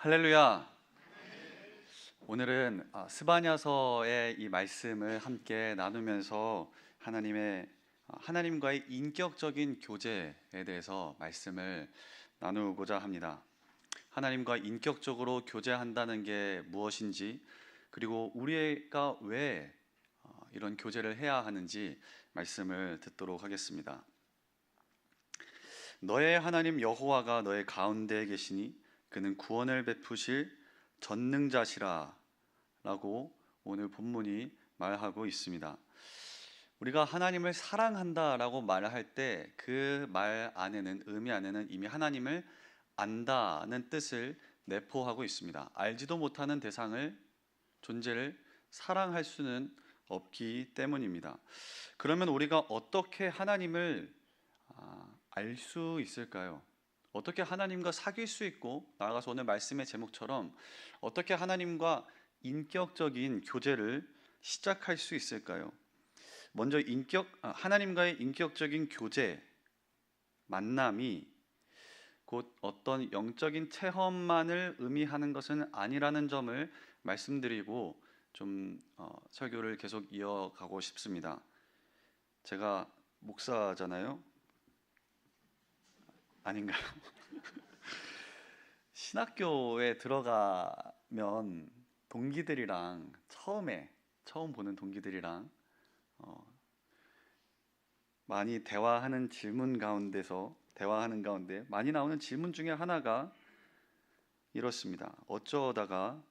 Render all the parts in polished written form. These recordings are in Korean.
할렐루야. 오늘은 스바냐서의 이 말씀을 함께 나누면서 하나님과의 인격적인 교제에 대해서 말씀을 나누고자 합니다. 하나님과 인격적으로 교제한다는 게 무엇인지, 그리고 우리가 왜 이런 교제를 해야 하는지 말씀을 듣도록 하겠습니다. 너의 하나님 여호와가 너의 가운데에 계시니 그는 구원을 베푸실 전능자시라 라고 오늘 본문이 말하고 있습니다. 우리가 하나님을 사랑한다라고 말할 때 그 말 안에는, 의미 안에는 이미 하나님을 안다는 뜻을 내포하고 있습니다. 알지도 못하는 존재를 사랑할 수는 없기 때문입니다. 그러면 우리가 어떻게 하나님을 알 수 있을까요? 어떻게 하나님과 사귈 수 있고, 나아가서 오늘 말씀의 제목처럼 어떻게 하나님과 인격적인 교제를 시작할 수 있을까요? 먼저 하나님과의 인격적인 교제, 만남이 곧 어떤 영적인 체험만을 의미하는 것은 아니라는 점을 말씀드리고 설교를 계속 이어가고 싶습니다. 제가 목사잖아요. 아닌가요? 신학교에 들어가면 동기들이랑 처음 보는 동기들이랑 많이 대화하는 가운데 많이 나오는 질문 중에 하나가 이렇습니다. 어쩌다가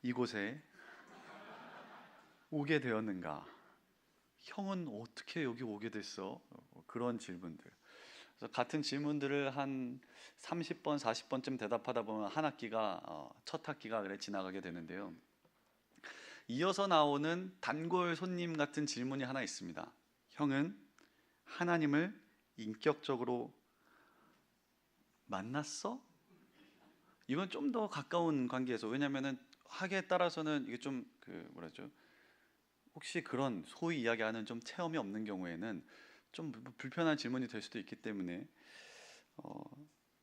이곳에 오게 되었는가? 형은 어떻게 여기 오게 됐어? 그런 질문들. 그래서 같은 질문들을 한 30번, 40번쯤 대답하다 보면 첫 학기가 그래 지나가게 되는데요. 이어서 나오는 단골 손님 같은 질문이 하나 있습니다. 형은 하나님을 인격적으로 만났어? 이건 좀 더 가까운 관계에서, 왜냐면은 학에 따라서는 이게 혹시 그런 소위 이야기하는 좀 체험이 없는 경우에는 좀 불편한 질문이 될 수도 있기 때문에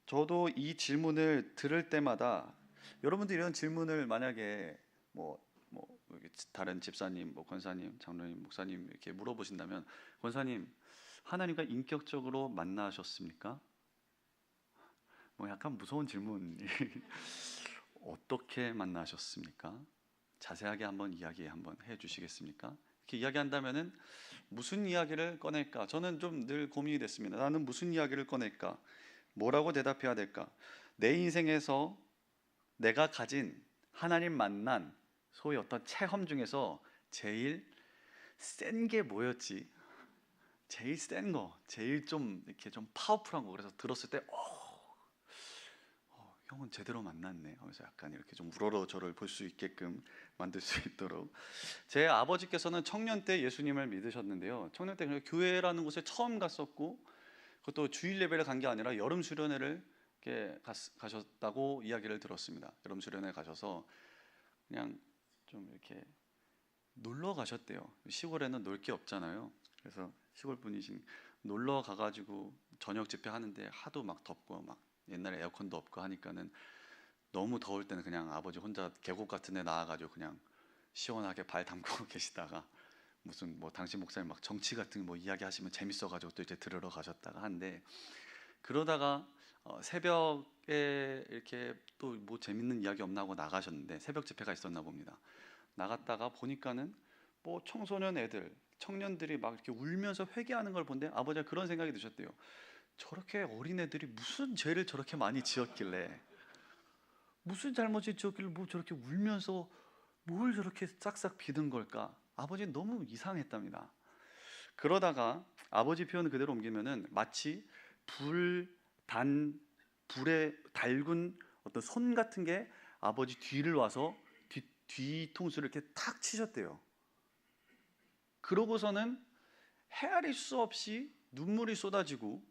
저도 이 질문을 들을 때마다, 여러분들 이런 질문을 만약에 다른 집사님, 권사님, 장로님, 목사님 이렇게 물어보신다면, 권사님 하나님과 인격적으로 만나셨습니까? 약간 무서운 질문. 어떻게 만나셨습니까? 자세하게 한번 해 주시겠습니까? 이렇게 이야기한다면은 무슨 이야기를 꺼낼까? 저는 좀 늘 고민이 됐습니다. 나는 무슨 이야기를 꺼낼까? 뭐라고 대답해야 될까? 내 인생에서 내가 가진 하나님 만난 소위 어떤 체험 중에서 제일 센 게 뭐였지? 제일 센 거, 제일 이렇게 좀 파워풀한 거. 그래서 들었을 때 형은 제대로 만났네 하면서 약간 이렇게 좀 우러러 저를 볼 수 있게끔 만들 수 있도록. 제 아버지께서는 청년 때 예수님을 믿으셨는데요, 청년 때 그냥 교회라는 곳에 처음 갔었고, 그것도 주일 예배를 간 게 아니라 여름 수련회를 가셨다고 이야기를 들었습니다. 여름 수련회 가셔서 그냥 좀 이렇게 놀러 가셨대요. 시골에는 놀 게 없잖아요. 그래서 시골 분이신 놀러 가가지고 저녁 집회 하는데 하도 막 덥고, 막 옛날에 에어컨도 없고 하니까는 너무 더울 때는 그냥 아버지 혼자 계곡 같은 데 나와가지고 그냥 시원하게 발 담그고 계시다가, 무슨 당신 목사님 막 정치 같은 이야기 하시면 재밌어가지고 또 이제 들으러 가셨다가 한데, 그러다가 새벽에 이렇게 또 재밌는 이야기 없나 하고 나가셨는데, 새벽 집회가 있었나 봅니다. 나갔다가 보니까는 청년들이 막 이렇게 울면서 회개하는 걸 본데, 아버지가 그런 생각이 드셨대요. 저렇게 어린애들이 무슨 죄를 저렇게 많이 지었길래, 무슨 잘못을 지었길래 저렇게 울면서 뭘 저렇게 싹싹 비든 걸까? 아버지는 너무 이상했답니다. 그러다가 아버지 표현을 그대로 옮기면은 마치 불에 달군 어떤 손 같은 게 아버지 뒤를 와서 뒤통수를 이렇게 탁 치셨대요. 그러고서는 헤아릴 수 없이 눈물이 쏟아지고,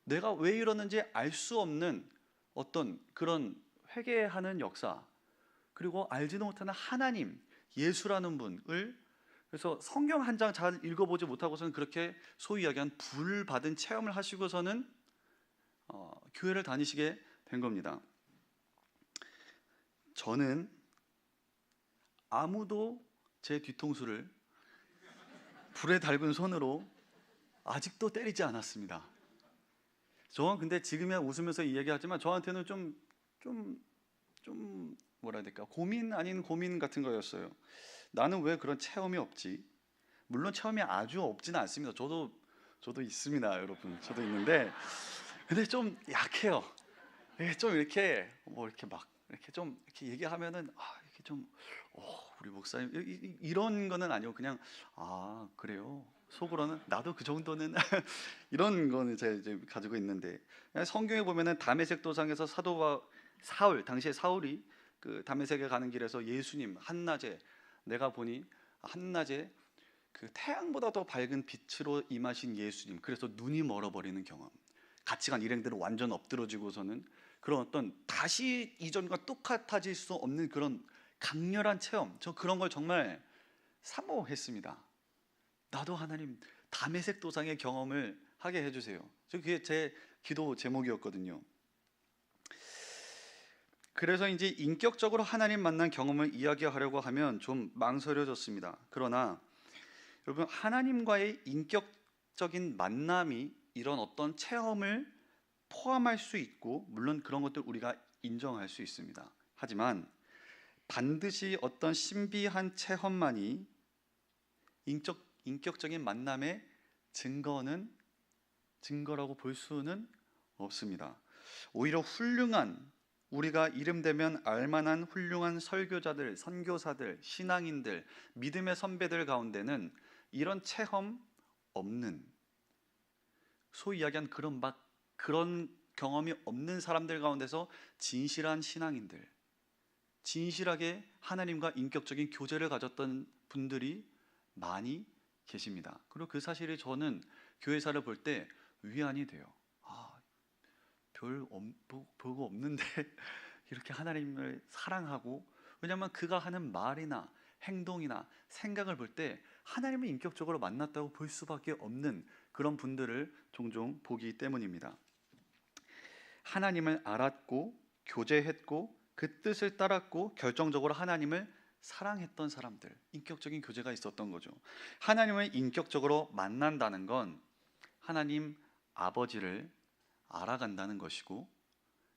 내가 왜 이러는지 알 수 없는 어떤 그런 회개하는 역사, 그리고 알지도 못하는 하나님, 예수라는 분을, 그래서 성경 한 장 잘 읽어보지 못하고서는 그렇게 소위 이야기한 불 받은 체험을 하시고서는 교회를 다니시게 된 겁니다. 저는 아무도 제 뒤통수를 불에 달군 손으로 아직도 때리지 않았습니다. 저는 근데 지금이야 웃으면서 이 얘기하지만 저한테는 좀 뭐라 해야 될까, 고민 아닌 고민 같은 거였어요. 나는 왜 그런 체험이 없지? 물론 체험이 아주 없지는 않습니다. 저도 있습니다, 여러분. 저도 있는데 근데 좀 약해요. 이게 좀 이렇게 뭐 이렇게 막 이렇게 좀 이렇게 얘기하면은 이렇게 좀 우리 목사님 이런 거는 아니고 그냥 그래요. 속으로는 나도 그 정도는 이런 거는 제가 이제 가지고 있는데, 성경에 보면은 다메섹 도상에서 사울, 당시에 사울이 그 다메섹에 가는 길에서 예수님 한낮에, 내가 보니 한낮에 그 태양보다 더 밝은 빛으로 임하신 예수님, 그래서 눈이 멀어버리는 경험, 같이 간 일행들은 완전 엎드러지고서는 그런 어떤 다시 이전과 똑같아질 수 없는 그런 강렬한 체험, 저 그런 걸 정말 사모했습니다. 나도 하나님 다메섹 도상의 경험을 하게 해주세요. 그게 제 기도 제목이었거든요. 그래서 이제 인격적으로 하나님 만난 경험을 이야기하려고 하면 좀 망설여졌습니다. 그러나 여러분, 하나님과의 인격적인 만남이 이런 어떤 체험을 포함할 수 있고, 물론 그런 것들 우리가 인정할 수 있습니다. 하지만 반드시 어떤 신비한 체험만이 인격적인 만남의 증거라고 볼 수는 없습니다. 오히려 우리가 이름되면 알만한 훌륭한 설교자들, 선교사들, 신앙인들, 믿음의 선배들 가운데는 이런 체험 없는, 소위 이야기한 그런 경험이 없는 사람들 가운데서 진실한 신앙인들, 진실하게 하나님과 인격적인 교제를 가졌던 분들이 많이 계십니다. 그리고 그 사실이 저는 교회사를 볼 때 위안이 돼요. 별거 없는데 이렇게 하나님을 사랑하고, 왜냐하면 그가 하는 말이나 행동이나 생각을 볼 때 하나님을 인격적으로 만났다고 볼 수밖에 없는 그런 분들을 종종 보기 때문입니다. 하나님을 알았고 교제했고 그 뜻을 따랐고 결정적으로 하나님을 사랑했던 사람들, 인격적인 교제가 있었던 거죠. 하나님을 인격적으로 만난다는 건 하나님 아버지를 알아간다는 것이고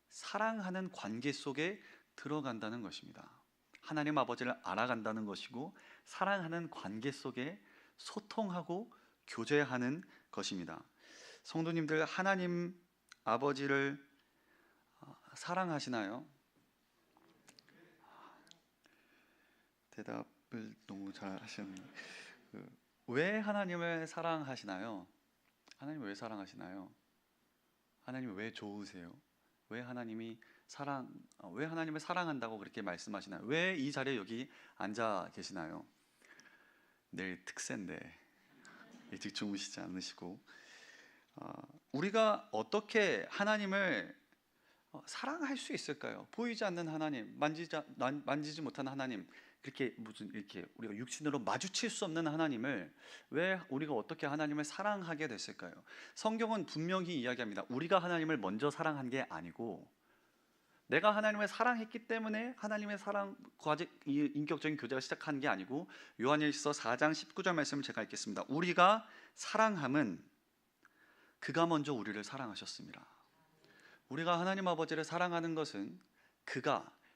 사랑하는 관계 속에 들어간다는 것입니다. 하나님 아버지를 알아간다는 것이고 사랑하는 관계 속에 소통하고 교제하는 것입니다. 성도님들, 하나님 아버지를 사랑하시나요? 대답을 너무 잘 하셨네요. 왜 하나님을 사랑하시나요? 하나님 왜 사랑하시나요? 하나님 왜 좋으세요? 왜 하나님을 사랑한다고 그렇게 말씀하시나요? 왜 이 자리에 여기 앉아 계시나요? 내일 특세인데 일찍 주무시지 않으시고, 우리가 어떻게 하나님을 사랑할 수 있을까요? 보이지 않는 하나님, 만지지 못하는 하나님, 그렇게 이렇게 우리가 육신으로 마주칠 수 없는 하나님을 왜 우리가 어떻게 하나님을 사랑하게 됐을까요? 성경은 분명히 이야기합니다. 우리가 하나님을 먼저 사랑한 게 아니고 내가 하나님을 사랑했기 때문에 하나님의 사랑 과제, 이 인격적인 교제가 시작한 게 아니고, 요한일서 4장 19절 말씀을 제가 읽겠습니다. 우리가 사랑함은 그가 먼저 우리를 사랑하셨습니다. 우리가 하나님 아버지를 사랑하는 것은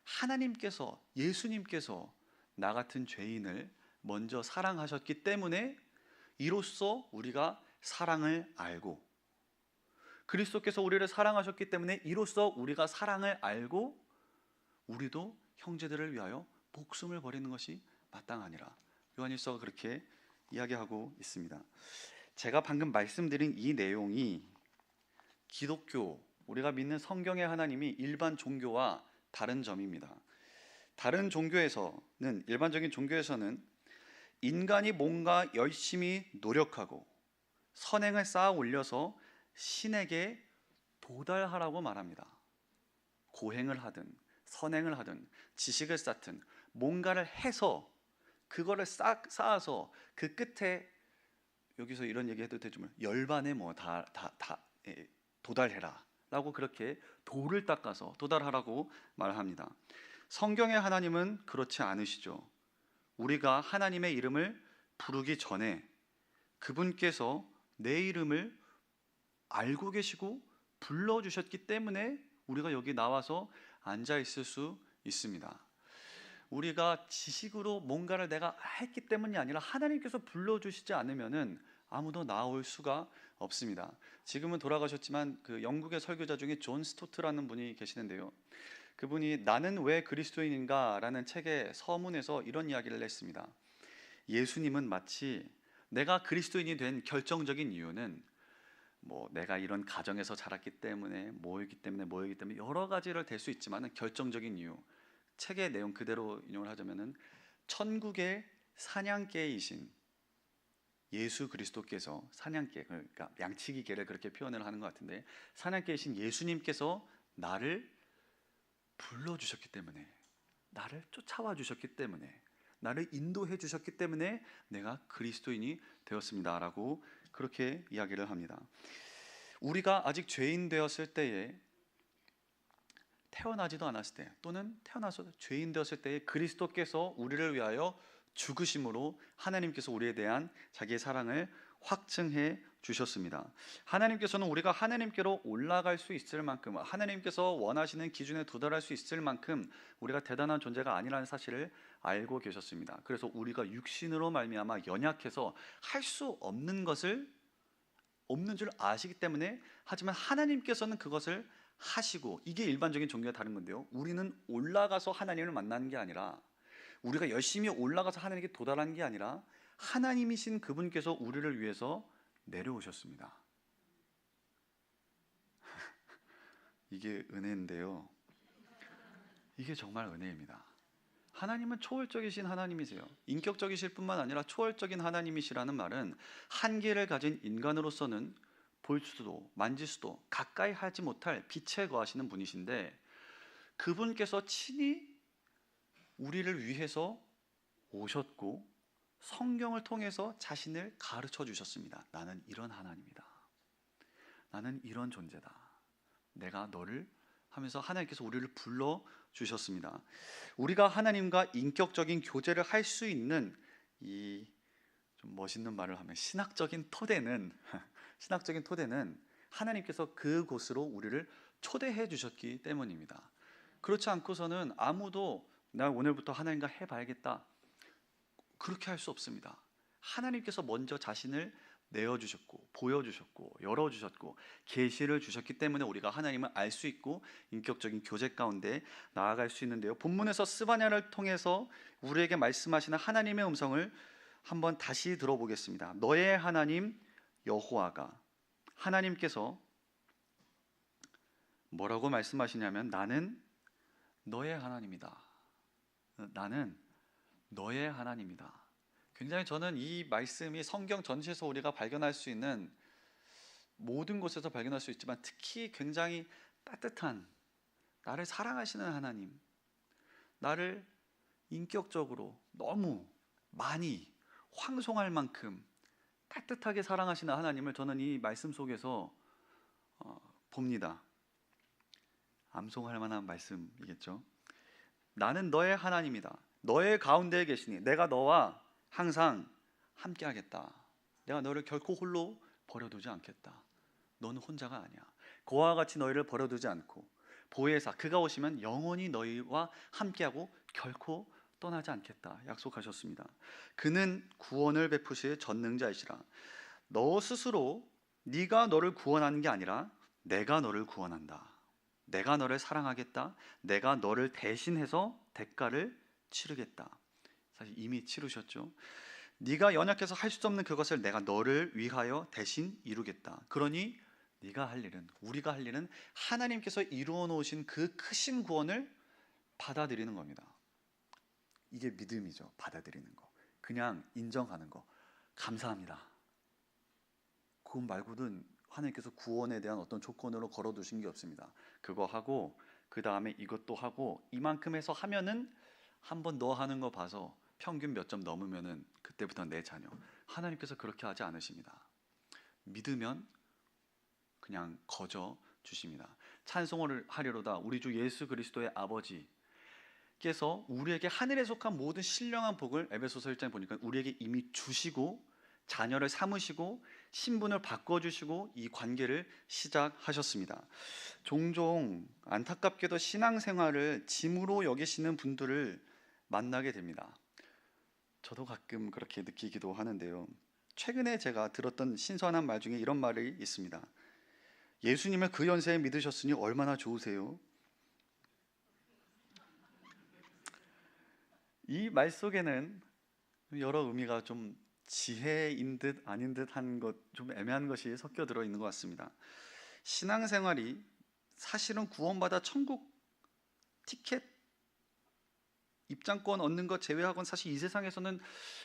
하나님께서, 예수님께서 나 같은 죄인을 먼저 사랑하셨기 때문에 이로써 우리가 사랑을 알고, 그리스도께서 우리를 사랑하셨기 때문에 이로써 우리가 사랑을 알고 우리도 형제들을 위하여 목숨을 버리는 것이 마땅하니라. 요한일서가 그렇게 이야기하고 있습니다. 제가 방금 말씀드린 이 내용이 기독교, 우리가 믿는 성경의 하나님이 일반 종교와 다른 점입니다. 다른 종교에서는, 일반적인 종교에서는 인간이 뭔가 열심히 노력하고 선행을 쌓아 올려서 신에게 도달하라고 말합니다. 고행을 하든 선행을 하든 지식을 쌓든 뭔가를 해서 그거를 쌓아서 그 끝에, 여기서 이런 얘기 해도 되지만 열반에 도달해라 라고, 그렇게 도를 닦아서 도달하라고 말합니다. 성경의 하나님은 그렇지 않으시죠. 우리가 하나님의 이름을 부르기 전에 그분께서 내 이름을 알고 계시고 불러주셨기 때문에 우리가 여기 나와서 앉아 있을 수 있습니다. 우리가 지식으로 뭔가를 내가 했기 때문이 아니라 하나님께서 불러주시지 않으면은 아무도 나올 수가 없습니다. 지금은 돌아가셨지만 그 영국의 설교자 중에 존 스토트라는 분이 계시는데요. 그분이 나는 왜 그리스도인인가 라는 책의 서문에서 이런 이야기를 했습니다. 예수님은 마치 내가 그리스도인이 된 결정적인 이유는 뭐 내가 이런 가정에서 자랐기 때문에 뭐였기 때문에 여러 가지를 될 수 있지만 결정적인 이유, 책의 내용 그대로 인용을 하자면은 천국의 사냥개이신 예수 그리스도께서, 사냥개 그러니까 양치기 개를 그렇게 표현을 하는 것 같은데, 사냥개이신 예수님께서 나를 불러주셨기 때문에, 나를 쫓아와 주셨기 때문에, 나를 인도해 주셨기 때문에 내가 그리스도인이 되었습니다 라고 그렇게 이야기를 합니다. 우리가 아직 죄인 되었을 때에, 태어나지도 않았을 때, 또는 태어나서 죄인 되었을 때에 그리스도께서 우리를 위하여 죽으심으로 하나님께서 우리에 대한 자기의 사랑을 확증해 주셨습니다. 하나님께서는 우리가 하나님께로 올라갈 수 있을 만큼, 하나님께서 원하시는 기준에 도달할 수 있을 만큼 우리가 대단한 존재가 아니라는 사실을 알고 계셨습니다. 그래서 우리가 육신으로 말미암아 연약해서 할 수 없는 것을 없는 줄 아시기 때문에, 하지만 하나님께서는 그것을 하시고, 이게 일반적인 종교와 다른 건데요, 우리는 올라가서 하나님을 만나는 게 아니라, 우리가 열심히 올라가서 하나님께 도달하는 게 아니라 하나님이신 그분께서 우리를 위해서 내려오셨습니다. 이게 은혜인데요, 이게 정말 은혜입니다. 하나님은 초월적이신 하나님이세요. 인격적이실 뿐만 아니라 초월적인 하나님이시라는 말은 한계를 가진 인간으로서는 볼 수도 만질 수도 가까이 하지 못할 빛에 거하시는 분이신데, 그분께서 친히 우리를 위해서 오셨고 성경을 통해서 자신을 가르쳐 주셨습니다. 나는 이런 하나님이다. 나는 이런 존재다. 내가 너를 하면서 하나님께서 우리를 불러 주셨습니다. 우리가 하나님과 인격적인 교제를 할 수 있는 이 좀 멋있는 말을 하면 신학적인 토대는 신학적인 토대는 하나님께서 그곳으로 우리를 초대해 주셨기 때문입니다. 그렇지 않고서는 아무도 나 오늘부터 하나님과 해봐야겠다, 그렇게 할 수 없습니다. 하나님께서 먼저 자신을 내어주셨고 보여주셨고 열어주셨고 계시를 주셨기 때문에 우리가 하나님을 알 수 있고 인격적인 교제 가운데 나아갈 수 있는데요, 본문에서 스바냐를 통해서 우리에게 말씀하시는 하나님의 음성을 한번 다시 들어보겠습니다. 너의 하나님 여호와가, 하나님께서 뭐라고 말씀하시냐면 나는 너의 하나님이다. 나는 너의 하나님이다. 굉장히 저는 이 말씀이 성경 전체에서 우리가 발견할 수 있는 모든 곳에서 발견할 수 있지만 특히 굉장히 따뜻한, 나를 사랑하시는 하나님, 나를 인격적으로 너무 많이 황송할 만큼 따뜻하게 사랑하시는 하나님을 저는 이 말씀 속에서 봅니다. 암송할 만한 말씀이겠죠. 나는 너의 하나님이다. 너의 가운데에 계시니 내가 너와 항상 함께 하겠다. 내가 너를 결코 홀로 버려두지 않겠다. 너는 혼자가 아니야. 그와 같이 너희를 버려두지 않고 보혜사 그가 오시면 영원히 너희와 함께하고 결코 떠나지 않겠다 약속하셨습니다. 그는 구원을 베푸실 전능자이시라. 너 스스로 네가 너를 구원하는 게 아니라 내가 너를 구원한다. 내가 너를 사랑하겠다. 내가 너를 대신해서 대가를 치르겠다. 사실 이미 치르셨죠. 네가 연약해서 할 수 없는 그것을 내가 너를 위하여 대신 이루겠다. 그러니 네가 할 일은, 우리가 할 일은 하나님께서 이루어 놓으신 그 크신 구원을 받아들이는 겁니다. 이게 믿음이죠. 받아들이는 거, 그냥 인정하는 거, 감사합니다. 그것 말고는 하나님께서 구원에 대한 어떤 조건으로 걸어두신 게 없습니다. 그거 하고 그 다음에 이것도 하고 이만큼 해서 하면은 한번 너 하는 거 봐서 평균 몇 점 넘으면은 그때부터 내 자녀. 하나님께서 그렇게 하지 않으십니다. 믿으면 그냥 거저 주십니다. 찬송을 하리로다 우리 주 예수 그리스도의 아버지, 하나님께서 우리에게 하늘에 속한 모든 신령한 복을 에베소서 1장에 보니까 우리에게 이미 주시고 자녀를 삼으시고 신분을 바꿔주시고 이 관계를 시작하셨습니다. 종종 안타깝게도 신앙생활을 짐으로 여기시는 분들을 만나게 됩니다. 저도 가끔 그렇게 느끼기도 하는데요. 최근에 제가 들었던 신선한 말 중에 이런 말이 있습니다. 예수님을 그 연세에 믿으셨으니 얼마나 좋으세요? 이 말 속에는 여러 의미가 좀 지혜인 듯 아닌 듯한 것, 좀 애매한 것이 섞여 들어 있는 것 같습니다. 신앙생활이 사실은 구원받아 천국 티켓 입장권 얻는 것 제외하고는 사실 이 세상에서는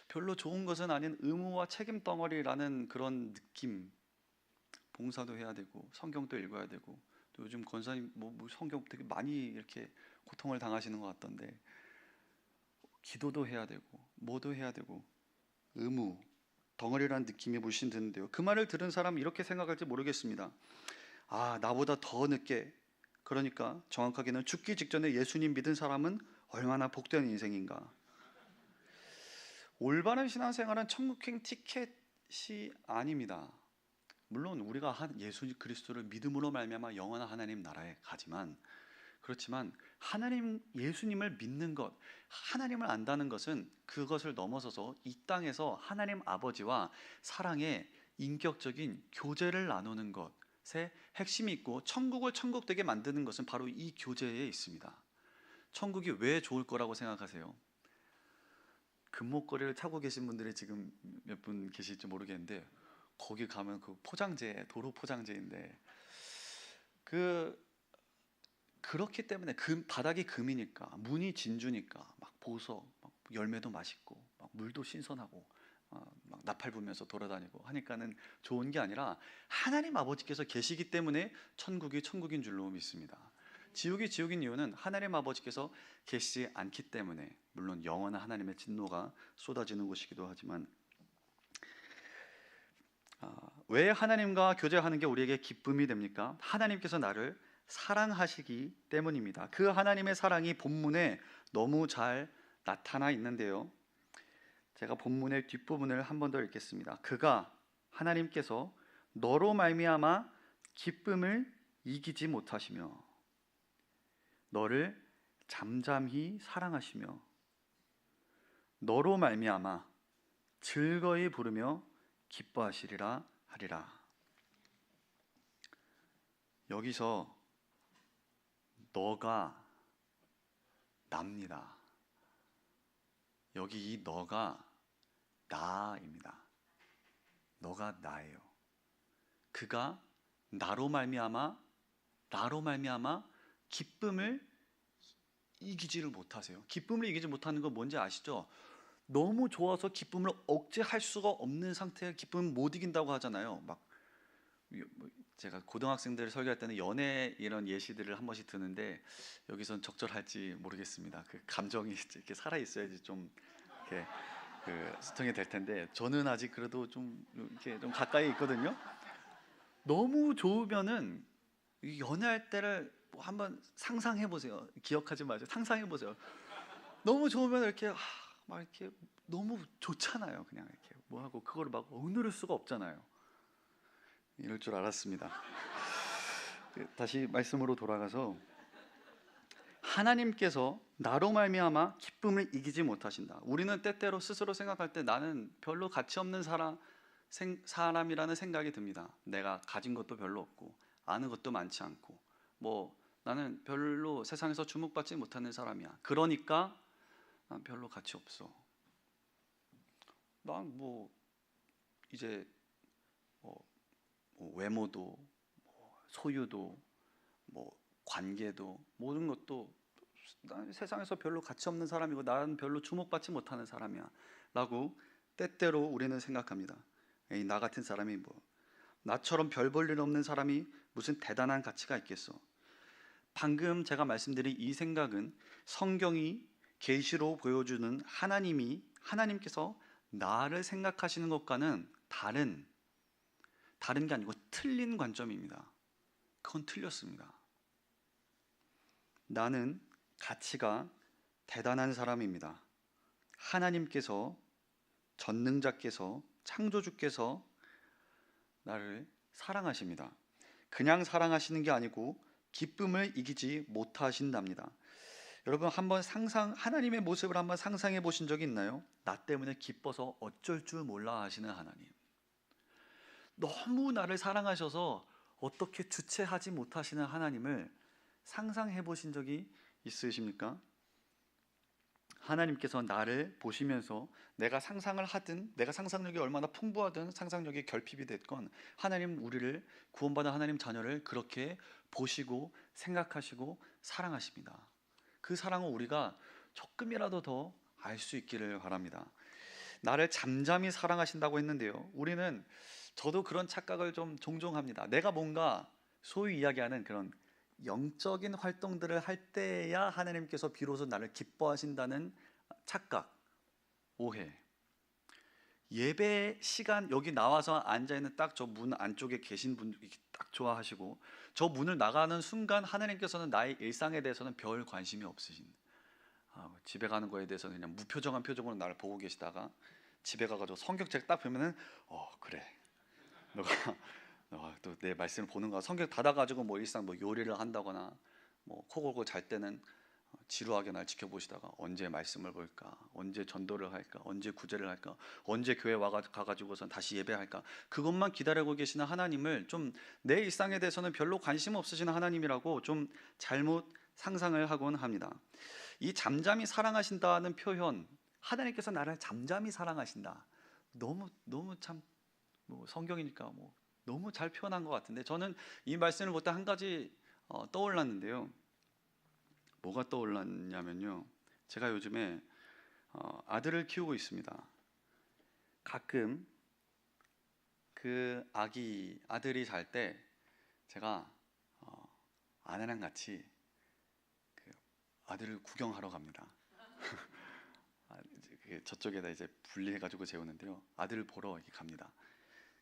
별로 좋은 것은 아닌 의무와 책임 덩어리라는 그런 느낌. 봉사도 해야 되고 성경도 읽어야 되고, 또 요즘 권사님 뭐 성경 되게 많이 이렇게 고통을 당하시는 것 같던데, 기도도 해야 되고 뭐도 해야 되고 의무 덩어리라는 느낌이 물씬 드는데요. 그 말을 들은 사람은 이렇게 생각할지 모르겠습니다. 아, 나보다 더 늦게, 그러니까 정확하게는 죽기 직전에 예수님 믿은 사람은 얼마나 복된 인생인가. 올바른 신앙생활은 천국행 티켓이 아닙니다. 물론 우리가 예수 그리스도를 믿음으로 말미암아 영원한 하나님 나라에 가지만, 그렇지만 하나님 예수님을 믿는 것, 하나님을 안다는 것은 그것을 넘어서서 이 땅에서 하나님 아버지와 사랑의 인격적인 교제를 나누는 것에 핵심이 있고, 천국을 천국되게 만드는 것은 바로 이 교제에 있습니다. 천국이 왜 좋을 거라고 생각하세요? 금목걸이를 차고 계신 분들이 지금 몇 분 계실지 모르겠는데, 거기 가면 그 포장재, 도로 포장재인데, 그렇기 때문에 바닥이 금이니까, 문이 진주니까, 막 보석, 막 열매도 맛있고, 막 물도 신선하고, 막 나팔 불면서 돌아다니고 하니까는 좋은 게 아니라 하나님 아버지께서 계시기 때문에 천국이 천국인 줄로 믿습니다. 지옥이 지옥인 이유는 하나님 아버지께서 계시지 않기 때문에, 물론 영원한 하나님의 진노가 쏟아지는 곳이기도 하지만, 왜 하나님과 교제하는 게 우리에게 기쁨이 됩니까? 하나님께서 나를 사랑하시기 때문입니다. 그 하나님의 사랑이 본문에 너무 잘 나타나 있는데요. 제가 본문의 뒷부분을 한 번 더 읽겠습니다. 그가, 하나님께서 너로 말미암아 기쁨을 이기지 못하시며 너를 잠잠히 사랑하시며 너로 말미암아 즐거이 부르며 기뻐하시리라 하리라. 여기서 너가 납니다. 여기 이 너가 나입니다. 너가 나예요. 그가 나로 말미암아 기쁨을 이기지를 못하세요. 기쁨을 이기지 못하는 건 뭔지 아시죠? 너무 좋아서 기쁨을 억제할 수가 없는 상태에 기쁨을 못 이긴다고 하잖아요. 막 제가 고등학생들 설교할 때는 연애 이런 예시들을 한 번씩 드는데, 여기선 적절할지 모르겠습니다. 그 감정이 이렇게 살아 있어야지 좀 이렇게 수통이 될 텐데, 저는 아직 그래도 좀 이렇게 좀 가까이 있거든요. 너무 좋으면은 이 연애할 때를 뭐 한번 상상해 보세요. 기억하지 마세요. 상상해 보세요. 너무 좋으면 이렇게 막 이렇게 너무 좋잖아요. 그냥 이렇게 뭐 하고 그거를 막 억누를 수가 없잖아요. 이럴 줄 알았습니다. 다시 말씀으로 돌아가서, 하나님께서 나로 말미암아 기쁨을 이기지 못하신다. 우리는 때때로 스스로 생각할 때 나는 별로 가치 없는 사람이라는 생각이 듭니다. 내가 가진 것도 별로 없고 아는 것도 많지 않고, 뭐 나는 별로 세상에서 주목받지 못하는 사람이야. 그러니까 난 별로 가치 없어. 난 뭐 이제 뭐 외모도, 뭐 소유도, 뭐 관계도, 모든 것도 난 세상에서 별로 가치 없는 사람이고 나는 별로 주목받지 못하는 사람이야 라고 때때로 우리는 생각합니다. 에이, 나 같은 사람이 뭐, 나처럼 별 볼 일 없는 사람이 무슨 대단한 가치가 있겠어. 방금 제가 말씀드린 이 생각은 성경이 계시로 보여주는 하나님께서 나를 생각하시는 것과는 다른 게 아니고 틀린 관점입니다. 그건 틀렸습니다. 나는 가치가 대단한 사람입니다. 하나님께서, 전능자께서, 창조주께서 나를 사랑하십니다. 그냥 사랑하시는 게 아니고 기쁨을 이기지 못하신답니다. 여러분, 한번 하나님의 모습을 한번 상상해 보신 적이 있나요? 나 때문에 기뻐서 어쩔 줄 몰라 하시는 하나님. 너무 나를 사랑하셔서 어떻게 주체하지 못하시는 하나님을 상상해 보신 적이 있으십니까? 하나님께서 나를 보시면서 내가 상상을 하든, 내가 상상력이 얼마나 풍부하든, 상상력이 결핍이 됐건, 하나님, 우리를, 구원받은 하나님 자녀를 그렇게 보시고 생각하시고 사랑하십니다. 그 사랑을 우리가 조금이라도 더 알 수 있기를 바랍니다. 나를 잠잠히 사랑하신다고 했는데요, 우리는, 저도 그런 착각을 좀 종종 합니다. 내가 뭔가 소위 이야기하는 그런 영적인 활동들을 할 때야 하나님께서 비로소 나를 기뻐하신다는 착각, 오해. 예배 시간 여기 나와서 앉아있는 딱 저 문 안쪽에 계신 분들이 딱 좋아하시고, 저 문을 나가는 순간 하나님께서는 나의 일상에 대해서는 별 관심이 없으신, 집에 가는 거에 대해서는 그냥 무표정한 표정으로 나를 보고 계시다가 집에 가가지고 성경책 딱 보면은 그래, 너가 또 내 말씀을 보는 거야. 성경 닫아가지고 뭐 일상 뭐 요리를 한다거나 뭐 코 골고 잘 때는 지루하게 날 지켜보시다가 언제 말씀을 볼까, 언제 전도를 할까, 언제 구제를 할까, 언제 교회 가가지고선 다시 예배할까, 그것만 기다리고 계시는 하나님을, 좀 내 일상에 대해서는 별로 관심 없으시는 하나님이라고 좀 잘못 상상을 하곤 합니다. 이 잠잠히 사랑하신다는 표현, 하나님께서 나를 잠잠히 사랑하신다, 너무 참, 뭐 성경이니까 뭐 너무 잘 표현한 것 같은데, 저는 이 말씀을 볼 때 한 가지 떠올랐는데요. 뭐가 떠올랐냐면요, 제가 요즘에 아들을 키우고 있습니다. 가끔 그 아들이 잘 때 제가 아내랑 같이 그 아들을 구경하러 갑니다. 저쪽에다 이제 분리해가지고 재우는데요, 아들을 보러 이렇게 갑니다.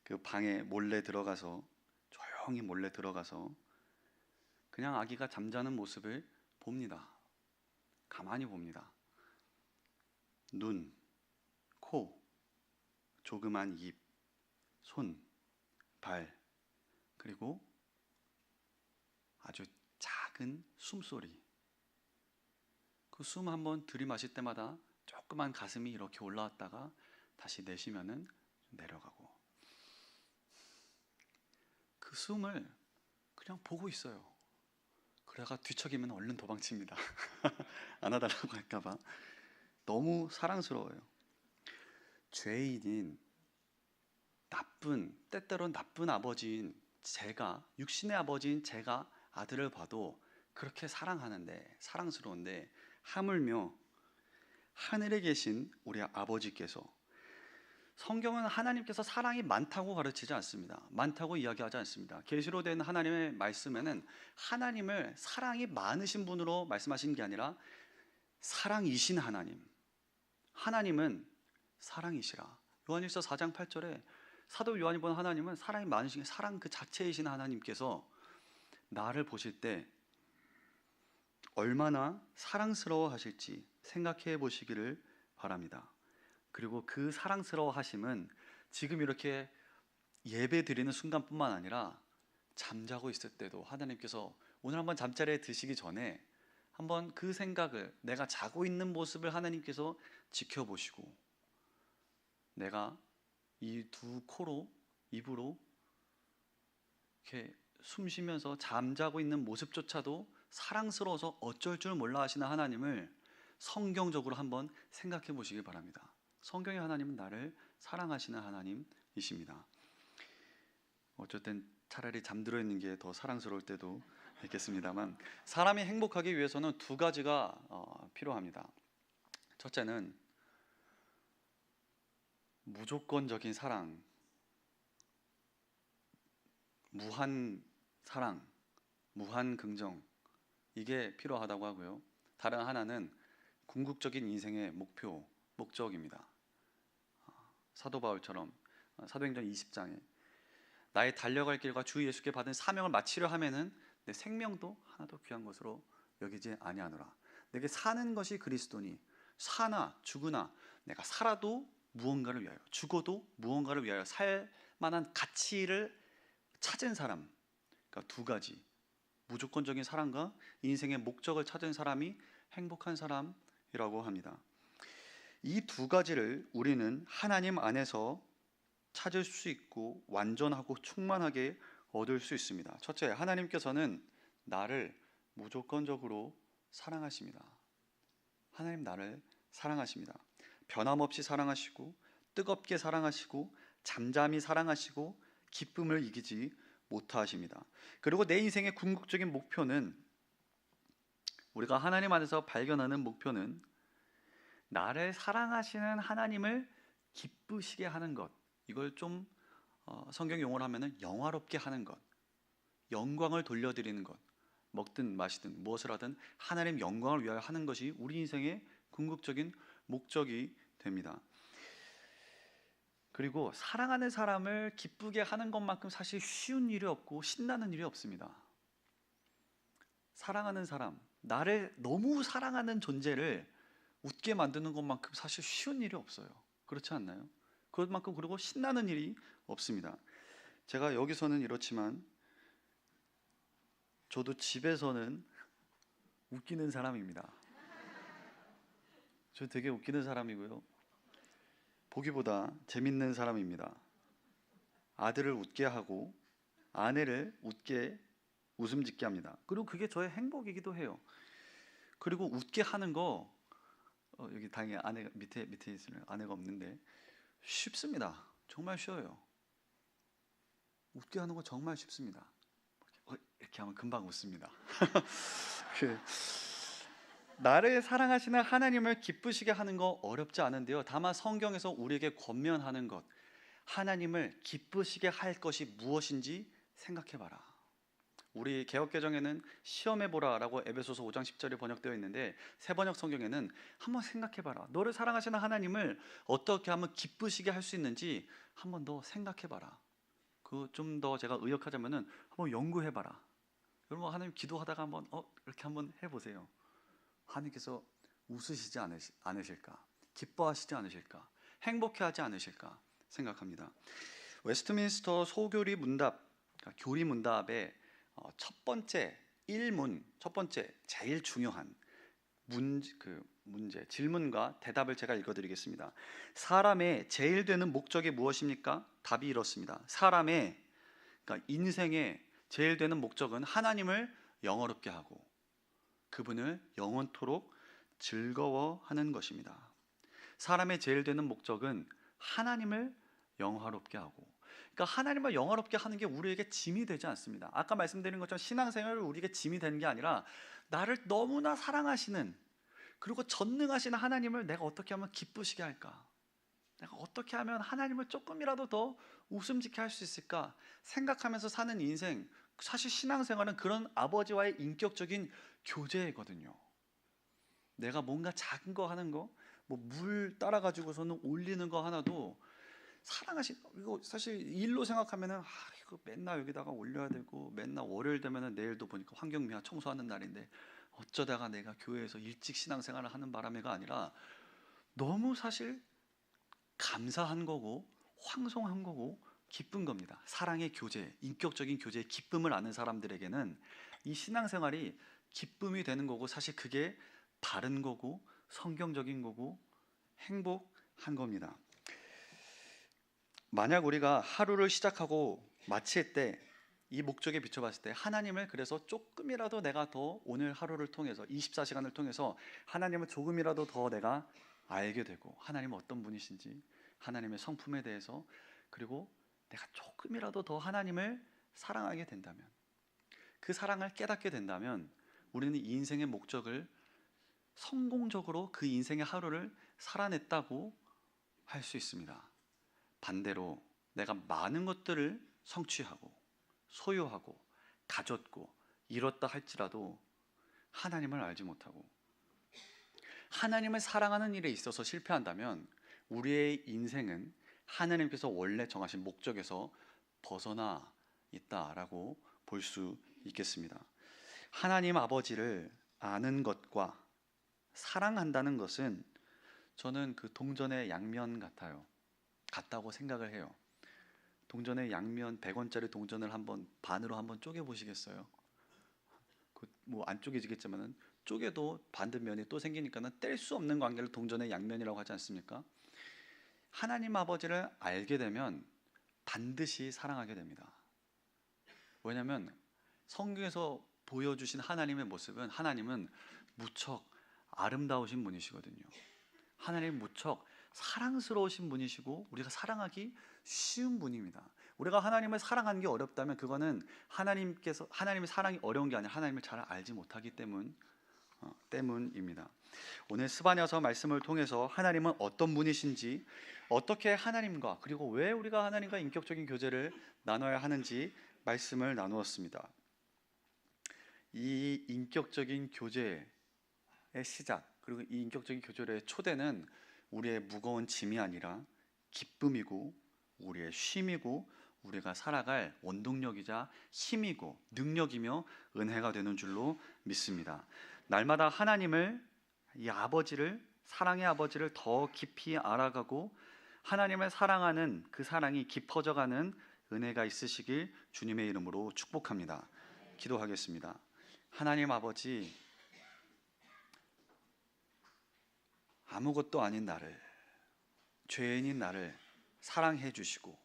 그 방에 몰래 들어가서, 조용히 몰래 들어가서 그냥 아기가 잠자는 모습을 봅니다. 가만히 봅니다. 눈, 코, 조그만 입, 손, 발, 그리고 아주 작은 숨소리. 그 숨 한번 들이마실 때마다 조그만 가슴이 이렇게 올라왔다가 다시 내쉬면은 내려가고, 그 숨을 그냥 보고 있어요. 그래가 뒤척이면 얼른 도망칩니다. 안아달라고 할까봐. 너무 사랑스러워요. 죄인인, 때때로 나쁜 아버지인 제가, 육신의 아버지인 제가 아들을 봐도 그렇게 사랑하는데, 사랑스러운데, 하물며 하늘에 계신 우리 아버지께서, 성경은 하나님께서 사랑이 많다고 가르치지 않습니다. 많다고 이야기하지 않습니다. 계시로 된 하나님의 말씀에는 하나님을 사랑이 많으신 분으로 말씀하신 게 아니라 사랑이신 하나님, 하나님은 사랑이시라. 요한일서 4장 8절에 사도 요한이 본 하나님은 사랑이 많으신, 사랑 그 자체이신 하나님께서 나를 보실 때 얼마나 사랑스러워 하실지 생각해 보시기를 바랍니다. 그리고 그 사랑스러워 하심은 지금 이렇게 예배 드리는 순간뿐만 아니라 잠자고 있을 때도 하나님께서, 오늘 한번 잠자리에 드시기 전에 한번 그 생각을, 내가 자고 있는 모습을 하나님께서 지켜보시고, 내가 이 두 코로, 입으로 이렇게 숨 쉬면서 잠자고 있는 모습조차도 사랑스러워서 어쩔 줄 몰라 하시는 하나님을 성경적으로 한번 생각해 보시기 바랍니다. 성경의 하나님은 나를 사랑하시는 하나님이십니다. 어쨌든 차라리 잠들어 있는 게 더 사랑스러울 때도 있겠습니다만, 사람이 행복하기 위해서는 두 가지가 필요합니다. 첫째는 무조건적인 사랑, 무한 사랑, 무한 긍정, 이게 필요하다고 하고요. 다른 하나는 궁극적인 인생의 목적입니다. 사도 바울처럼 사도행전 20장에 나의 달려갈 길과 주 예수께 받은 사명을 마치려 하면은 내 생명도 하나도 귀한 것으로 여기지 아니하노라. 내게 사는 것이 그리스도니 사나 죽으나 내가 살아도 무언가를 위하여 죽어도 무언가를 위하여 살 만한 가치를 찾은 사람. 그러니까 두 가지, 무조건적인 사랑과 인생의 목적을 찾은 사람이 행복한 사람이라고 합니다. 이 두 가지를 우리는 하나님 안에서 찾을 수 있고 완전하고 충만하게 얻을 수 있습니다. 첫째, 하나님께서는 나를 무조건적으로 사랑하십니다. 하나님 나를 사랑하십니다. 변함없이 사랑하시고 뜨겁게 사랑하시고 잠잠히 사랑하시고 기쁨을 이기지 못하십니다. 그리고 내 인생의 궁극적인 목표는, 우리가 하나님 안에서 발견하는 목표는 나를 사랑하시는 하나님을 기쁘시게 하는 것. 이걸 좀 성경 용어로 하면은 영화롭게 하는 것, 영광을 돌려드리는 것, 먹든 마시든 무엇을 하든 하나님 영광을 위하여 하는 것이 우리 인생의 궁극적인 목적이 됩니다. 그리고 사랑하는 사람을 기쁘게 하는 것만큼 사실 쉬운 일이 없고 신나는 일이 없습니다. 사랑하는 사람, 나를 너무 사랑하는 존재를 웃게 만드는 것만큼 사실 쉬운 일이 없어요. 그렇지 않나요? 그것만큼 그리고 신나는 일이 없습니다. 제가 여기서는 이렇지만 저도 집에서는 웃기는 사람입니다. 저 되게 웃기는 사람이고요, 보기보다 재밌는 사람입니다. 아들을 웃게 하고 아내를 웃음 짓게 합니다. 그리고 그게 저의 행복이기도 해요. 그리고 웃게 하는 거, 여기 다행히 아내가 밑에 있으면 아내가 없는데 쉽습니다. 정말 쉬워요. 웃게 하는 거 정말 쉽습니다. 이렇게 하면 금방 웃습니다. 나를 사랑하시는 하나님을 기쁘시게 하는 거 어렵지 않은데요, 다만 성경에서 우리에게 권면하는 것, 하나님을 기쁘시게 할 것이 무엇인지 생각해봐라. 우리 개역개정에는 시험해보라 라고 에베소서 5장 10절이 번역되어 있는데, 새번역 성경에는 한번 생각해봐라. 너를 사랑하시는 하나님을 어떻게 하면 기쁘시게 할 수 있는지 한번 더 생각해봐라. 그 좀 더 제가 의역하자면은 한번 연구해봐라. 여러분, 하나님 기도하다가 한번 이렇게 한번 해보세요. 하나님께서 웃으시지 않으실까? 기뻐하시지 않으실까? 행복해하지 않으실까 생각합니다. 웨스트민스터 소교리 문답, 그러니까 교리 문답의 첫 번째 제일 중요한 문제, 질문과 대답을 제가 읽어드리겠습니다. 사람의 제일 되는 목적이 무엇입니까? 답이 이렇습니다. 사람의, 그러니까 인생의 제일 되는 목적은 하나님을 영화롭게 하고 그분을 영원토록 즐거워하는 것입니다. 사람의 제일 되는 목적은 하나님을 영화롭게 하고, 그러니까 하나님을 영화롭게 하는 게 우리에게 짐이 되지 않습니다. 아까 말씀드린 것처럼 신앙생활을 우리에게 짐이 되는 게 아니라, 나를 너무나 사랑하시는 그리고 전능하시는 하나님을 내가 어떻게 하면 기쁘시게 할까? 내가 어떻게 하면 하나님을 조금이라도 더 웃음짓게 할 수 있을까 생각하면서 사는 인생, 사실 신앙생활은 그런 아버지와의 인격적인 교제거든요. 내가 뭔가 작은 거 하는 거, 뭐 물 따라 가지고서는 올리는 거 하나도 이거 사실 일로 생각하면은 이거 맨날 여기다가 올려야 되고, 맨날 월요일 되면은 내일도 보니까 환경미화 청소하는 날인데 어쩌다가 내가 교회에서 일찍 신앙생활을 하는 바람에가 아니라 너무 사실 감사한 거고 황송한 거고 기쁜 겁니다. 사랑의 교제, 인격적인 교제의 기쁨을 아는 사람들에게는 이 신앙생활이 기쁨이 되는 거고, 사실 그게 바른 거고 성경적인 거고 행복한 겁니다. 만약 우리가 하루를 시작하고 마칠 때 이 목적에 비춰봤을 때 하나님을, 그래서 조금이라도 내가 더 오늘 하루를 통해서 24시간을 통해서 하나님을 조금이라도 더 내가 알게 되고, 하나님은 어떤 분이신지, 하나님의 성품에 대해서, 그리고 내가 조금이라도 더 하나님을 사랑하게 된다면, 그 사랑을 깨닫게 된다면 우리는 이 인생의 목적을 성공적으로 그 인생의 하루를 살아냈다고 할 수 있습니다. 반대로 내가 많은 것들을 성취하고 소유하고 가졌고 이뤘다 할지라도 하나님을 알지 못하고 하나님을 사랑하는 일에 있어서 실패한다면 우리의 인생은 하나님께서 원래 정하신 목적에서 벗어나 있다라고 볼 수 있겠습니다. 하나님 아버지를 아는 것과 사랑한다는 것은 저는 그 동전의 양면 같다고 생각을 해요. 동전의 양면 100원짜리 동전을 한번 반으로 한번 쪼개 보시겠어요? 뭐 안 쪼개지겠지만은 쪼개도 반대면이 또 생기니까는 뗄 수 없는 관계를 동전의 양면이라고 하지 않습니까? 하나님 아버지를 알게 되면 반드시 사랑하게 됩니다. 왜냐하면 성경에서 보여주신 하나님의 모습은, 하나님은 무척 아름다우신 분이시거든요. 하나님 무척 사랑스러우신 분이시고 우리가 사랑하기 쉬운 분입니다. 우리가 하나님을 사랑하는 게 어렵다면 그거는 하나님의 사랑이 어려운 게 아니라 하나님을 잘 알지 못하기 때문입니다. 오늘 스바냐서 말씀을 통해서 하나님은 어떤 분이신지, 어떻게 하나님과, 그리고 왜 우리가 하나님과 인격적인 교제를 나눠야 하는지 말씀을 나누었습니다. 이 인격적인 교제의 시작, 그리고 이 인격적인 교제의 초대는 우리의 무거운 짐이 아니라 기쁨이고 우리의 쉼이고 우리가 살아갈 원동력이자 힘이고 능력이며 은혜가 되는 줄로 믿습니다. 날마다 하나님을, 이 아버지를, 사랑의 아버지를 더 깊이 알아가고 하나님을 사랑하는 그 사랑이 깊어져가는 은혜가 있으시길 주님의 이름으로 축복합니다. 기도하겠습니다. 하나님 아버지, 아무것도 아닌 나를, 죄인인 나를 사랑해 주시고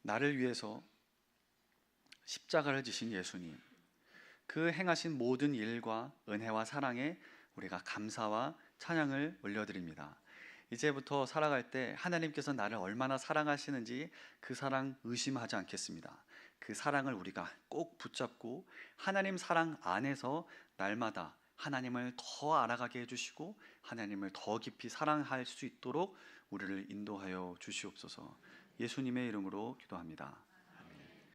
나를 위해서 십자가를 지신 예수님, 그 행하신 모든 일과 은혜와 사랑에 우리가 감사와 찬양을 올려드립니다. 이제부터 살아갈 때 하나님께서 나를 얼마나 사랑하시는지 그 사랑 의심하지 않겠습니다. 그 사랑을 우리가 꼭 붙잡고 하나님 사랑 안에서 날마다 하나님을 더 알아가게 해주시고 하나님을 더 깊이 사랑할 수 있도록 우리를 인도하여 주시옵소서. 예수님의 이름으로 기도합니다.